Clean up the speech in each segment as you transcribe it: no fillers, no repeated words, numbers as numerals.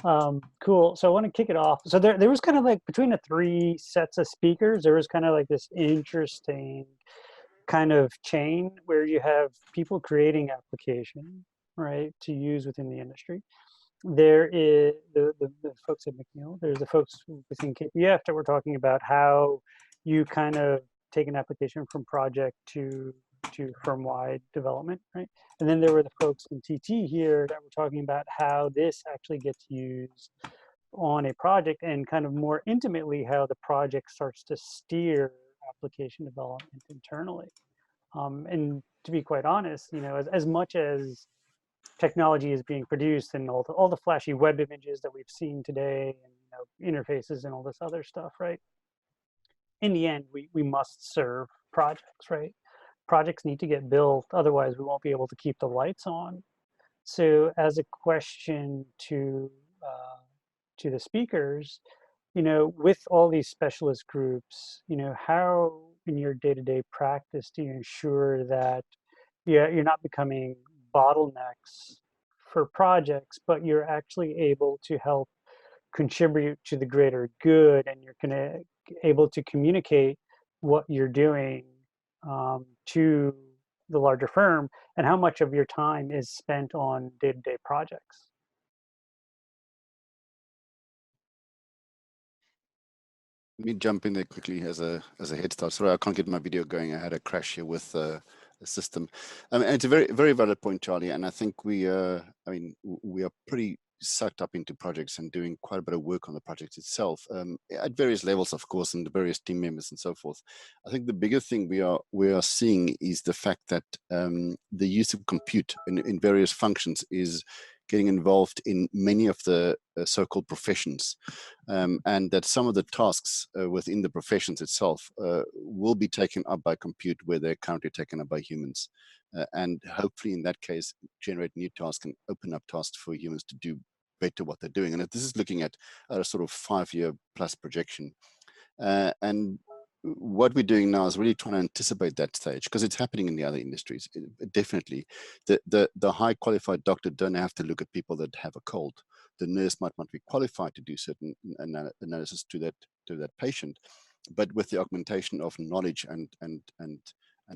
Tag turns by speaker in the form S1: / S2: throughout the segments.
S1: Cool. So I want to kick it off. So there was kind of like between the three sets of speakers, there was kind of like this interesting kind of chain where you have people creating application, right, to use within the industry. There is the folks at McNeel. There's the folks within KPF that were talking about how you kind of take an application from project to firm-wide development, right? And then there were the folks in TT here that were talking about how this actually gets used on a project and kind of more intimately how the project starts to steer application development internally. And to be quite honest, you know, as much as technology is being produced and all the flashy web images that we've seen today and interfaces and all this other stuff, right? In the end, we must serve projects, right? Projects need to get built, otherwise we won't be able to keep the lights on. So as a question to the speakers, with all these specialist groups, how in your day-to-day practice do you ensure that you're not becoming bottlenecks for projects, but you're actually able to help contribute to the greater good, and you're able to communicate what you're doing to the larger firm, and how much of your time is spent on day-to-day projects?
S2: Let me jump in there quickly as a head start. Sorry, I can't get my video going. I had a crash here with the system. And it's a very, very valid point, Charlie. And I think we are pretty sucked up into projects and doing quite a bit of work on the project itself, at various levels, of course, and the various team members and so forth. I think the bigger thing we are seeing is the fact that the use of compute in various functions is getting involved in many of the so-called professions, and that some of the tasks within the professions itself will be taken up by compute where they're currently taken up by humans. And hopefully in that case, generate new tasks and open up tasks for humans to do better what they're doing. And this is looking at a sort of 5-year plus projection. And what we're doing now is really trying to anticipate that stage, because it's happening in the other industries. Definitely, the high qualified doctor don't have to look at people that have a cold. The nurse might not be qualified to do certain analysis to that patient, but with the augmentation of knowledge and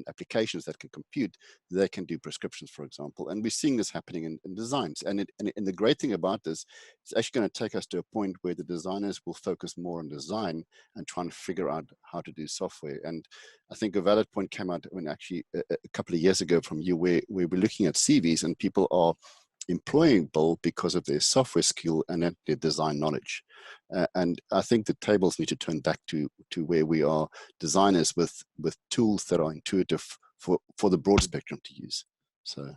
S2: applications that can compute, they can do prescriptions, for example. And we're seeing this happening in designs. And the great thing about this, it's actually going to take us to a point where the designers will focus more on design and try and figure out how to do software. And I think a valid point came out when actually a couple of years ago from you, where we were looking at CVs and people are employable because of their software skill and their design knowledge. And I think the tables need to turn back to where we are designers with tools that are intuitive for the broad spectrum to use. So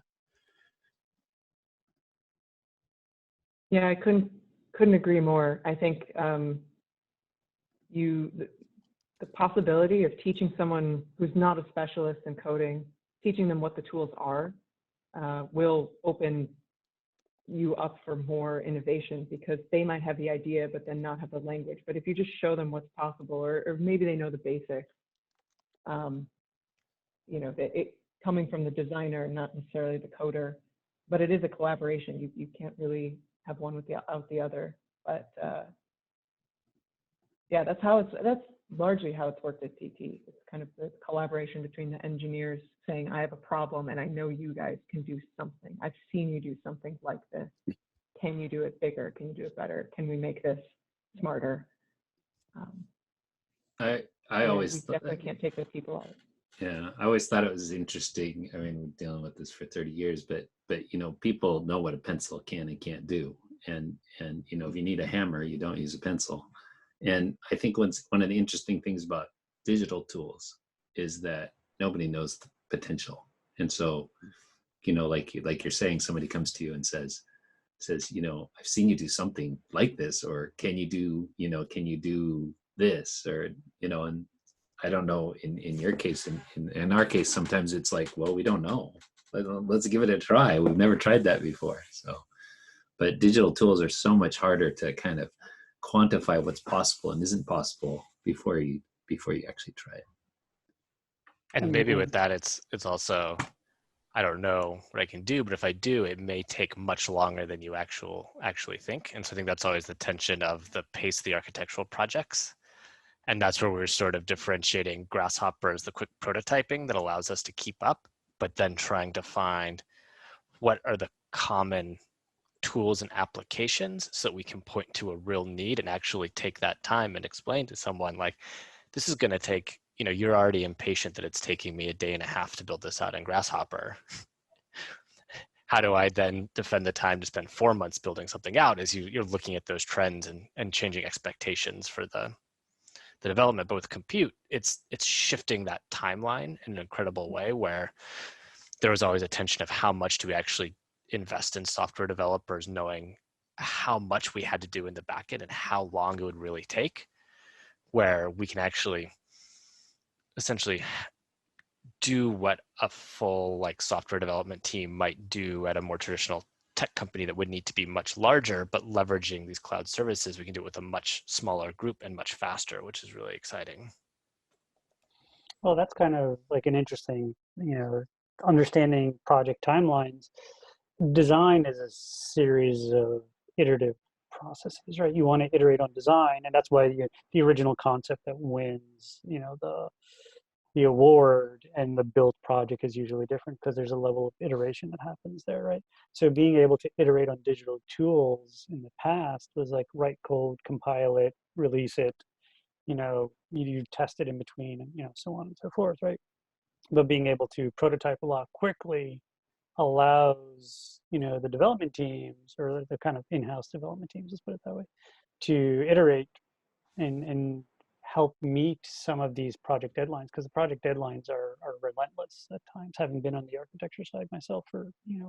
S3: yeah, I couldn't agree more. I think the possibility of teaching someone who's not a specialist in coding, teaching them what the tools are, will open you up for more innovation, because they might have the idea but then not have the language. But if you just show them what's possible, or maybe they know the basics, it coming from the designer, not necessarily the coder, but it is a collaboration. You can't really have one without the other. But yeah, that's largely how it's worked at TT. It's kind of the collaboration between the engineers saying, I have a problem and I know you guys can do something. I've seen you do something like this. Can you do it bigger? Can you do it better? Can we make this smarter?
S4: I always
S3: definitely can't take those people out.
S4: Yeah, I always thought it was interesting. I mean, dealing with this for 30 years, but people know what a pencil can and can't do. And if you need a hammer, you don't use a pencil. And I think one of the interesting things about digital tools is that nobody knows the potential. And so, like you're saying, somebody comes to you and says, I've seen you do something like this, or can you do this, or, and I don't know, in your case, in our case, sometimes it's like, well, we don't know. Let's give it a try. We've never tried that before. So, but digital tools are so much harder to kind of quantify what's possible and isn't possible before you actually try it.
S5: And maybe with that, it's also, I don't know what I can do, but if I do, it may take much longer than you actually think. And so I think that's always the tension of the pace of the architectural projects. And that's where we're sort of differentiating Grasshopper as the quick prototyping that allows us to keep up, but then trying to find what are the common tools and applications so that we can point to a real need and actually take that time and explain to someone like, this is going to take, you're already impatient that it's taking me a day and a half to build this out in Grasshopper. How do I then defend the time to spend 4 months building something out as you're looking at those trends and changing expectations for the development? But with compute, it's shifting that timeline in an incredible way where there was always a tension of how much do we actually invest in software developers, knowing how much we had to do in the backend and how long it would really take, where we can actually essentially do what a full software development team might do at a more traditional tech company that would need to be much larger, but leveraging these cloud services, we can do it with a much smaller group and much faster, which is really exciting.
S1: Well, that's kind of like an interesting, understanding project timelines. Design is a series of iterative processes, right? You want to iterate on design, and that's why the original concept that wins, the award and the built project is usually different because there's a level of iteration that happens there, right? So being able to iterate on digital tools in the past was like write code, compile it, release it, you test it in between, and so on and so forth, right? But being able to prototype a lot quickly allows the development teams or the kind of in-house development teams, let's put it that way, to iterate and help meet some of these project deadlines, because the project deadlines are relentless at times, having been on the architecture side myself for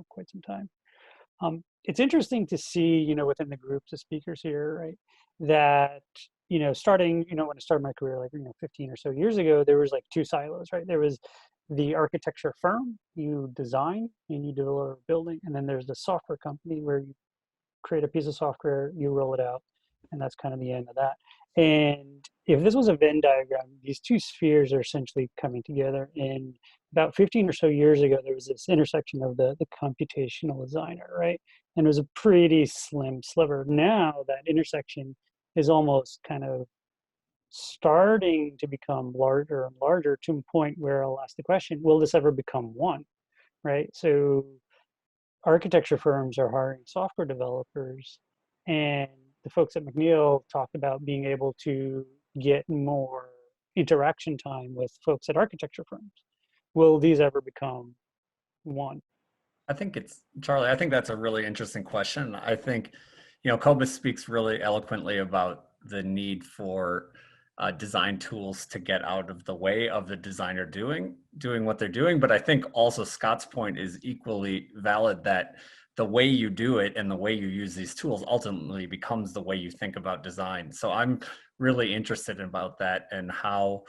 S1: quite some time. It's interesting to see within the groups of speakers here, right, that starting when I started my career 15 or so years ago, there was two silos, right? There was the architecture firm, you design and you deliver a building, and then there's the software company where you create a piece of software, you roll it out, and that's kind of the end of that. And if this was a Venn diagram, these two spheres are essentially coming together. And about 15 or so years ago, there was this intersection of the computational designer, right? And it was a pretty slim sliver. Now that intersection is almost kind of starting to become larger and larger, to a point where I'll ask the question, will this ever become one, right? So architecture firms are hiring software developers, and the folks at McNeel talked about being able to get more interaction time with folks at architecture firms. Will these ever become one?
S6: Charlie, I think that's a really interesting question. I think, Cobus speaks really eloquently about the need for design tools to get out of the way of the designer doing what they're doing. But I think also Scott's point is equally valid, that the way you do it and the way you use these tools ultimately becomes the way you think about design. So I'm really interested about that, and how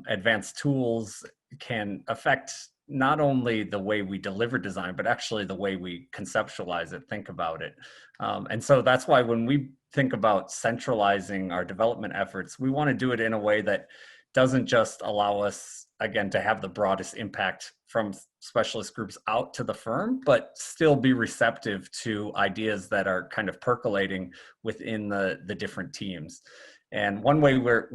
S6: advanced tools can affect not only the way we deliver design, but actually the way we conceptualize it, think about it. And so that's why when we think about centralizing our development efforts, we want to do it in a way that doesn't just allow us, again, to have the broadest impact from specialist groups out to the firm, but still be receptive to ideas that are kind of percolating within the different teams. And one way we're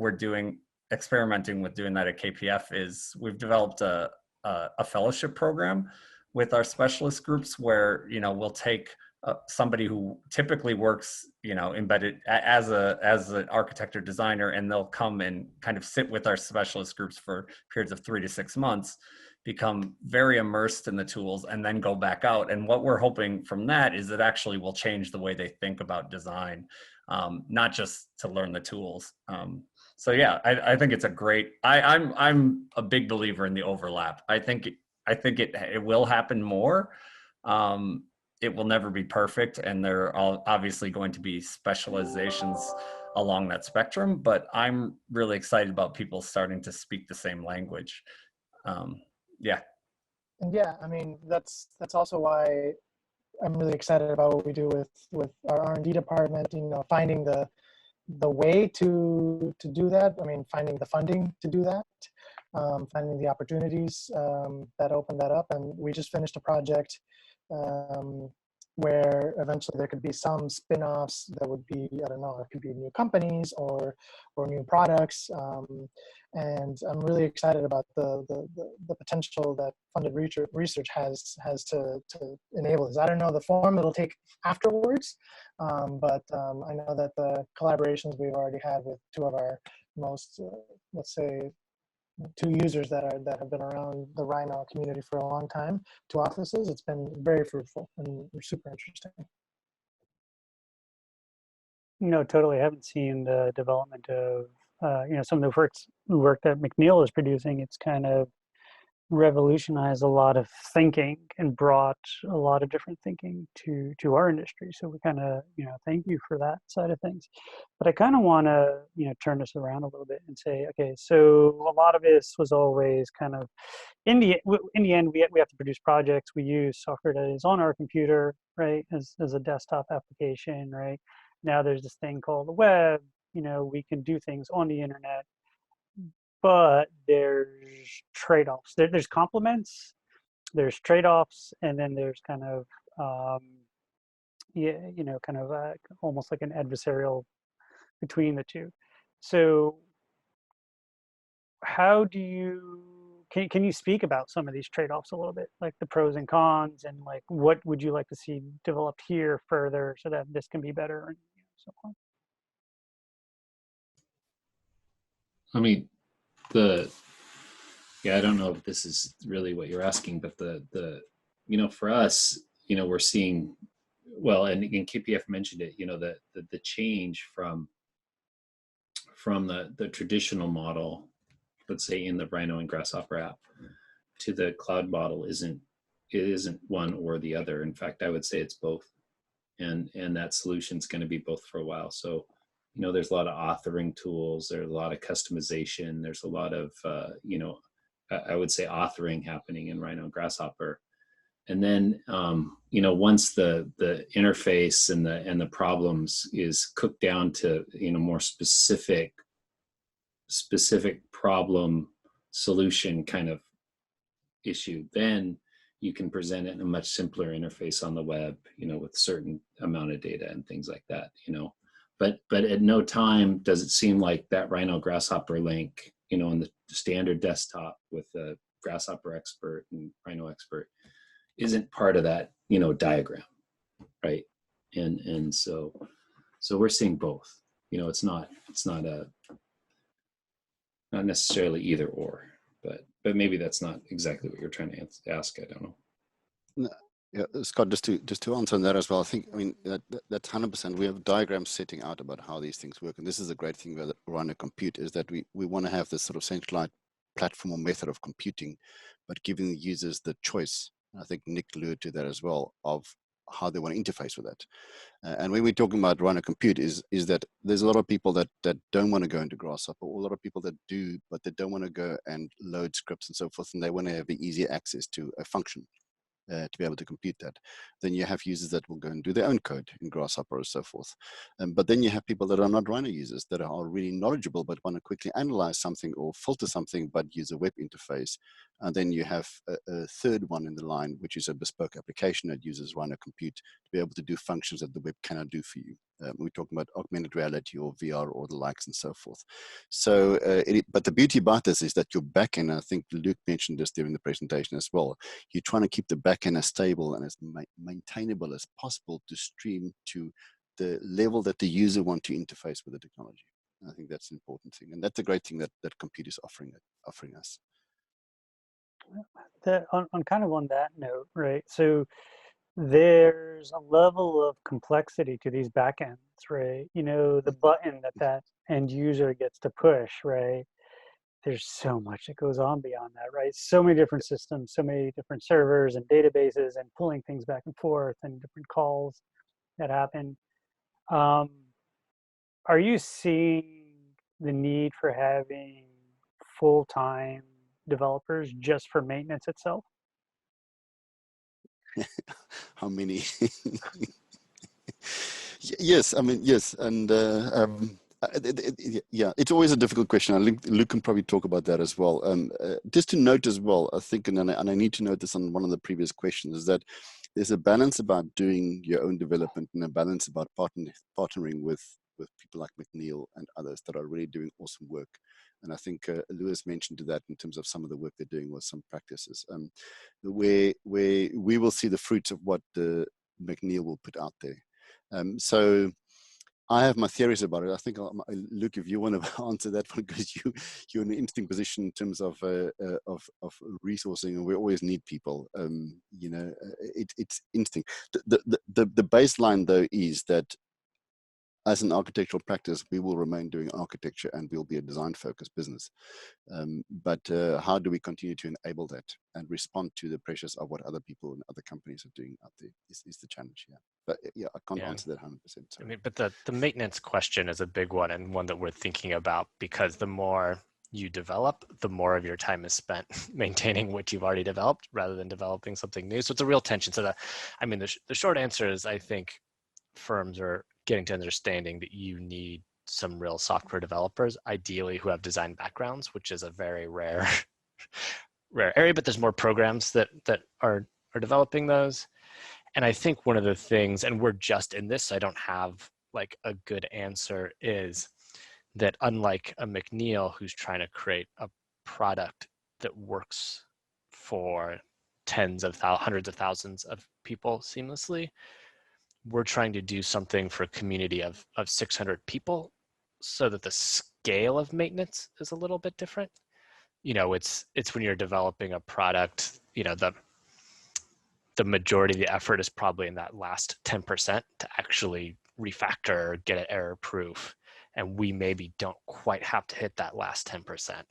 S6: experimenting with doing that at KPF is we've developed a fellowship program with our specialist groups, where we'll take somebody who typically works embedded as an architect or designer, and they'll come and kind of sit with our specialist groups for periods of 3 to 6 months, become very immersed in the tools, and then go back out. And what we're hoping from that is that actually will change the way they think about design, not just to learn the tools. So yeah, I think it's a great. I'm a big believer in the overlap. I think it will happen more. It will never be perfect, and there are obviously going to be specializations along that spectrum. But I'm really excited about people starting to speak the same language. Yeah.
S7: And yeah, I mean that's also why I'm really excited about what we do with our R&D department. Finding the way to do that. I mean, finding the funding to do that. finding the opportunities that open that up. And we just finished a project where eventually there could be some spin-offs that would be, I don't know, it could be new companies or new products. And I'm really excited about the potential that funded research has to enable this. I don't know the form it'll take afterwards, but I know that the collaborations we've already had with two of our most, let's say, two users that have been around the Rhino community for a long time, two offices, it's been very fruitful and super interesting.
S1: No, totally. I haven't seen the development of, some of the work that McNeel is producing. It's kind of revolutionized a lot of thinking and brought a lot of different thinking to our industry. So we kind of, thank you for that side of things. But I kind of want to, turn this around a little bit and say, okay, so a lot of this was always kind of, in the end, we have to produce projects. We use software that is on our computer, right, as a desktop application, right? Now there's this thing called the web. We can do things on the internet, but there's trade-offs. There's complements, there's trade-offs, and then there's kind of, almost like an adversarial between the two. So how do you, can you speak about some of these trade-offs a little bit, like the pros and cons, and like what would you like to see developed here further so that this can be better and so on?
S4: I mean, I don't know if this is really what you're asking, but for us, we're seeing, well, and KPF mentioned it, the change from the traditional model, let's say in the Rhino and Grasshopper app, to the cloud model isn't one or the other. In fact, I would say it's both, and that solution's going to be both for a while. So there's a lot of authoring tools, there's a lot of customization, there's a lot of I would say authoring happening in Rhino and Grasshopper. And then once the interface and the problems is cooked down to more specific problem solution kind of issue, then you can present it in a much simpler interface on the web, with certain amount of data and things like that, But at no time does it seem like that Rhino Grasshopper link, on the standard desktop with the Grasshopper expert and Rhino expert isn't part of that, diagram, right? And so we're seeing both. It's not necessarily either or, but maybe that's not exactly what you're trying to ask. I don't know.
S2: No. Yeah, Scott, just to answer on that as well, that's 100%. We have diagrams setting out about how these things work. And this is a great thing about Rhino Compute, is that we want to have this sort of centralized platform or method of computing, but giving the users the choice. I think Nick alluded to that as well, of how they want to interface with that. And when we're talking about Rhino Compute is that there's a lot of people that don't want to go into Grasshopper, or a lot of people that do, but they don't want to go and load scripts and so forth, and they want to have the easy access to a function. To be able to compute that. Then you have users that will go and do their own code in Grasshopper or so forth. But then you have people that are not Rhino users, that are really knowledgeable but want to quickly analyze something or filter something but use a web interface. And then you have a third one in the line, which is a bespoke application that uses Rhino Compute to be able to do functions that the web cannot do for you. We're talking about augmented reality or VR or the likes and so forth. So, but the beauty about this is that your backend, I think Luc mentioned this during the presentation as well, you're trying to keep the backend as stable and as maintainable as possible to stream to the level that the user wants to interface with the technology. I think that's an important thing. And that's a great thing that Compute is offering us.
S1: On kind of on that note, right? So there's a level of complexity to these backends, right? The button that end user gets to push, right? There's so much that goes on beyond that, right? So many different systems, so many different servers and databases, and pulling things back and forth, and different calls that happen. Are you seeing the need for having full-time developers just for maintenance itself?
S2: How many? Yes, yes. And Yeah, it's always a difficult question. I think Luc can probably talk about that as well. Just to note as well, I think, and I need to note this on one of the previous questions, is that there's a balance about doing your own development and a balance about partnering with people like McNeel and others that are really doing awesome work. And I think Lewis mentioned to that in terms of some of the work they're doing with some practices, where we will see the fruits of what the McNeel will put out there. So I have my theories about it. I think, Luc, if you want to answer that one, because you're in an interesting position in terms of resourcing, and we always need people. It's interesting. The baseline though is that as an architectural practice, we will remain doing architecture and we'll be a design-focused business. But how do we continue to enable that and respond to the pressures of what other people and other companies are doing out there is the challenge. Yeah. But yeah, I can't answer that 100%. Sorry.
S5: I mean, but the maintenance question is a big one, and one that we're thinking about, because the more you develop, the more of your time is spent maintaining what you've already developed rather than developing something new. So it's a real tension. So the short answer is, I think firms are getting to understanding that you need some real software developers, ideally who have design backgrounds, which is a very rare area, but there's more programs that are developing those. And I think one of the things, and we're just in this, so I don't have like a good answer, is that unlike a McNeel who's trying to create a product that works for hundreds of thousands of people seamlessly, we're trying to do something for a community of 600 people, so that the scale of maintenance is a little bit different. It's when you're developing a product, the majority of the effort is probably in that last 10% to actually refactor, get it error proof. And we maybe don't quite have to hit that last 10%.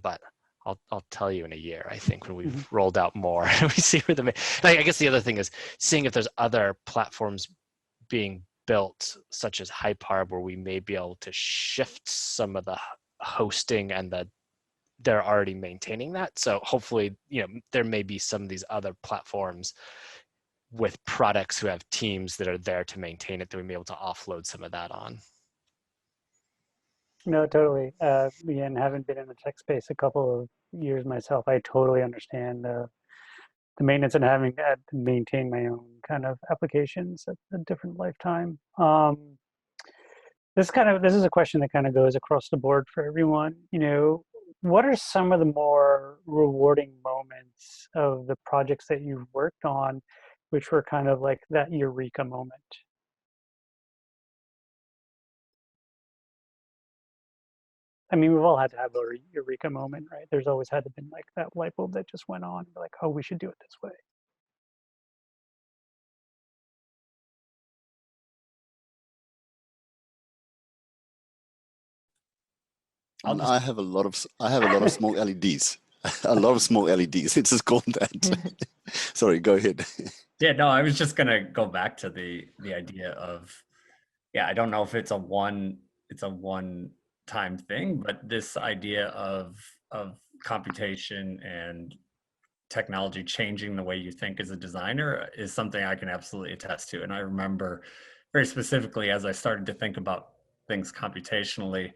S5: But I'll tell you in a year, I think, when we've rolled out more and we see where I guess the other thing is seeing if there's other platforms being built, such as Hyparb, where we may be able to shift some of the hosting and they're already maintaining that. So hopefully, there may be some of these other platforms with products who have teams that are there to maintain it, that we may be able to offload some of that on.
S1: No, totally. Again, haven't been in the tech space a couple of years myself. I totally understand the maintenance and having to maintain my own kind of applications at a different lifetime. This is a question that kind of goes across the board for everyone. What are some of the more rewarding moments of the projects that you've worked on, which were kind of like that eureka moment? I mean, we've all had to have a eureka moment, right? There's always had to been like that light bulb that just went on, like, oh, we should do it this way.
S2: I have a lot of small LEDs. A lot of small LEDs. It's just called that. Sorry, go ahead.
S6: Yeah, no, I was just gonna go back to the idea of, I don't know if it's a one time thing, but this idea of computation and technology changing the way you think as a designer is something I can absolutely attest to. And I remember very specifically, as I started to think about things computationally,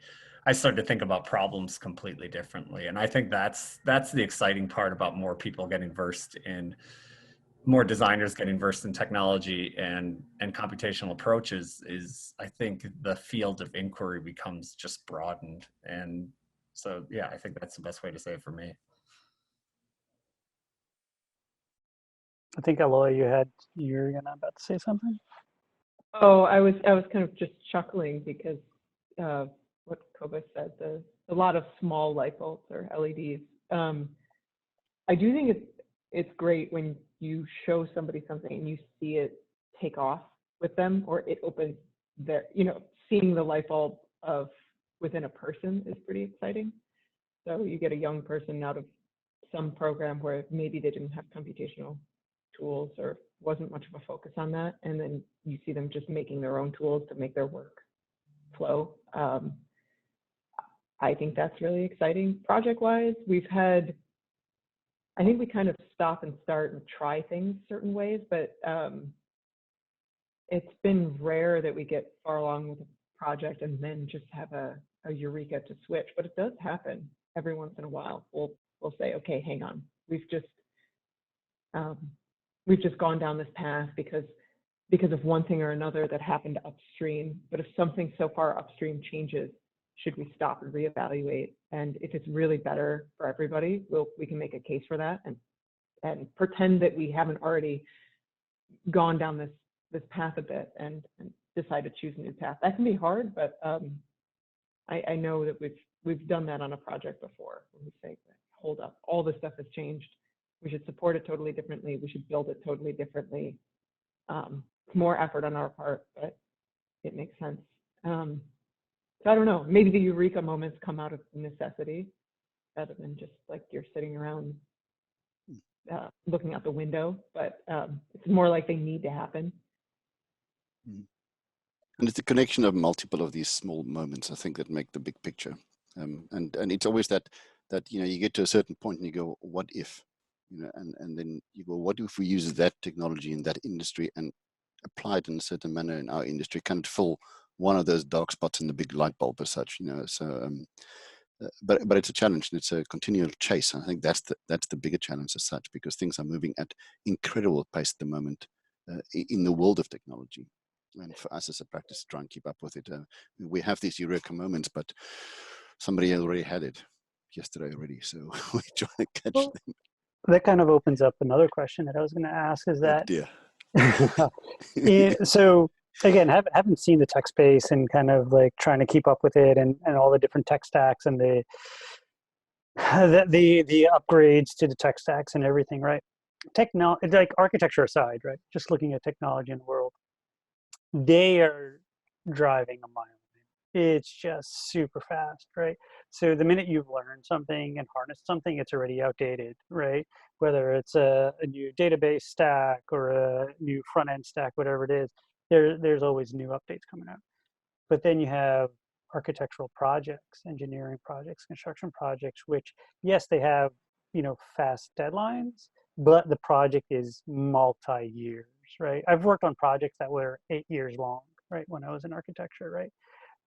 S6: I started to think about problems completely differently. And I think that's the exciting part about more people getting versed in, more designers getting versed in technology and computational approaches, is I think the field of inquiry becomes just broadened. And so, yeah, I think that's the best way to say it for me.
S1: I think, Aloy, you're about to say something.
S3: Oh, I was kind of just chuckling because what Cobus said, a lot of small light bulbs or LEDs. I do think it's great when you show somebody something and you see it take off with them, or it opens their, seeing the light bulb within a person is pretty exciting. So you get a young person out of some program where maybe they didn't have computational tools or wasn't much of a focus on that, and then you see them just making their own tools to make their work flow. I think that's really exciting. Project-wise, I think we kind of stop and start and try things certain ways, but it's been rare that we get far along with a project and then just have a eureka to switch. But it does happen every once in a while. We'll say, okay, hang on, we've just gone down this path because of one thing or another that happened upstream. But if something so far upstream changes, should we stop and reevaluate? And if it's really better for everybody, we can make a case for that and pretend that we haven't already gone down this path a bit and decide to choose a new path. That can be hard, but I know that we've done that on a project before. When we say, hold up, all this stuff has changed. We should support it totally differently. We should build it totally differently. It's more effort on our part, but it makes sense. So I don't know, maybe the eureka moments come out of necessity rather than just like you're sitting around looking out the window, but it's more like they need to happen.
S2: And it's the connection of multiple of these small moments, I think, that make the big picture. And it's always that you get to a certain point and you go, what if? And then you go, what if we use that technology in that industry and apply it in a certain manner in our industry? Can it fill one of those dark spots in the big light bulb as such? So but it's a challenge and it's a continual chase. I think that's the bigger challenge as such, because things are moving at incredible pace at the moment in the world of technology. And for us as a practice to try and keep up with it, we have these eureka moments, but somebody already had it yesterday already, so we try to catch them.
S1: That kind of opens up another question that I was going to ask, is that so again, haven't seen the tech space and kind of like trying to keep up with it and all the different tech stacks and the upgrades to the tech stacks and everything, right? Like architecture aside, right? Just looking at technology in the world, they are driving a mile. It's just super fast, right? So the minute you've learned something and harnessed something, it's already outdated, right? Whether it's a new database stack or a new front end stack, whatever it is, there's always new updates coming out. But then you have architectural projects, engineering projects, construction projects, which, yes, they have, fast deadlines, but the project is multi-years, right? I've worked on projects that were 8 years long, right? When I was in architecture, right?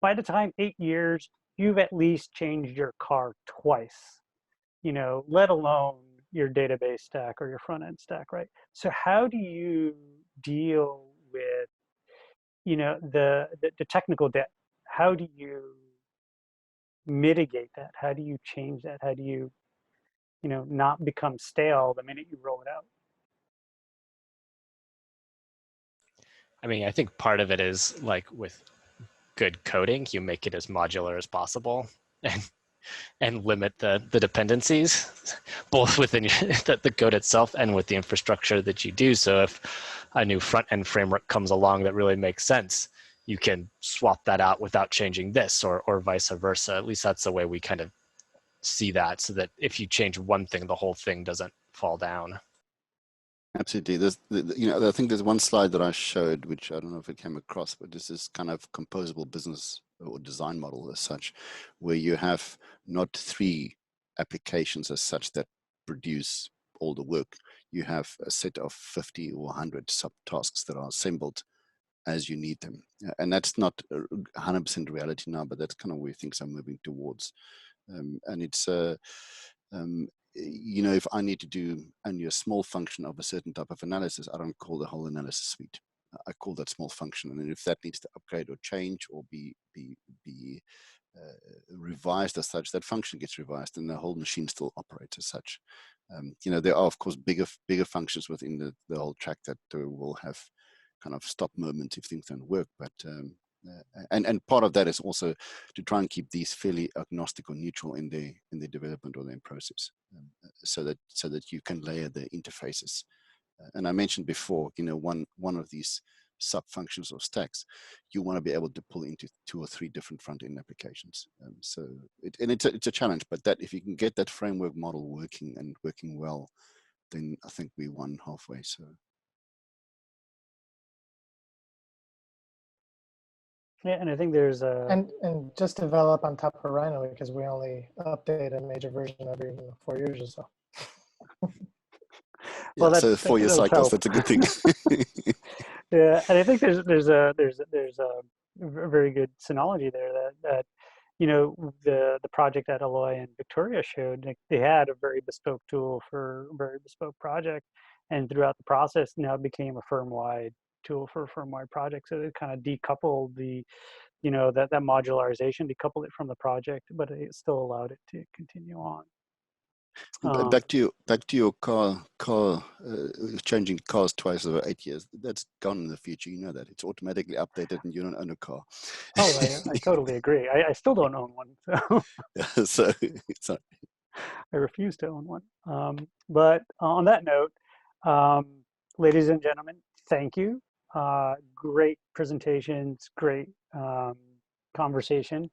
S1: By the time 8 years, you've at least changed your car twice, let alone your database stack or your front end stack, right? So how do you deal with, the technical debt? How do you mitigate that? How do you change that? How do you, not become stale the minute you roll it out?
S5: I mean, I think part of it is like with good coding, you make it as modular as possible and limit the dependencies, both within the code itself and with the infrastructure that you do. So if a new front-end framework comes along that really makes sense, you can swap that out without changing this or vice versa. At least that's the way we kind of see that, so that if you change one thing, the whole thing doesn't fall down.
S2: Absolutely. I think there's one slide that I showed, which I don't know if it came across, but this is kind of composable business or design model as such, where you have not 3 applications as such that produce all the work. You have a set of 50 or 100 subtasks that are assembled as you need them. And that's not 100% reality now, but that's kind of where things are moving towards. And it's if I need to do only a small function of a certain type of analysis, I don't call the whole analysis suite. I call that small function. And if that needs to upgrade or change or be revised as such, that function gets revised and the whole machine still operates as such. There are, of course, bigger functions within the whole track that will have kind of stop moments if things don't work. But and part of that is also to try and keep these fairly agnostic or neutral in the development or their process, so that you can layer the interfaces. And I mentioned before, one of these sub functions or stacks, you want to be able to pull into 2 or 3 different front end applications. So it's a challenge, but that if you can get that framework model working and working well, then I think we won halfway. So.
S1: Yeah, and I think there's a
S7: and just develop on top of Rhino, because we only update a major version every 4 years or so.
S2: Well, so 4-year cycles, that's a good thing.
S1: Yeah, and I think there's a very good synology there that you know, the project that Aloy and Viktoria showed, like, they had a very bespoke tool for a very bespoke project, and throughout the process now it became a firm-wide tool for a firm-wide project. So it kind of decoupled the, you know, that modularization, decoupled it from the project, but it still allowed it to continue on.
S2: Back to your car changing cars twice over 8 years. That's gone in the future. You know that it's automatically updated, and you don't own a car.
S1: Oh, I totally agree. I still don't own one, so
S2: So
S1: I refuse to own one. But on that note, ladies and gentlemen, thank you. Great presentations, great conversation.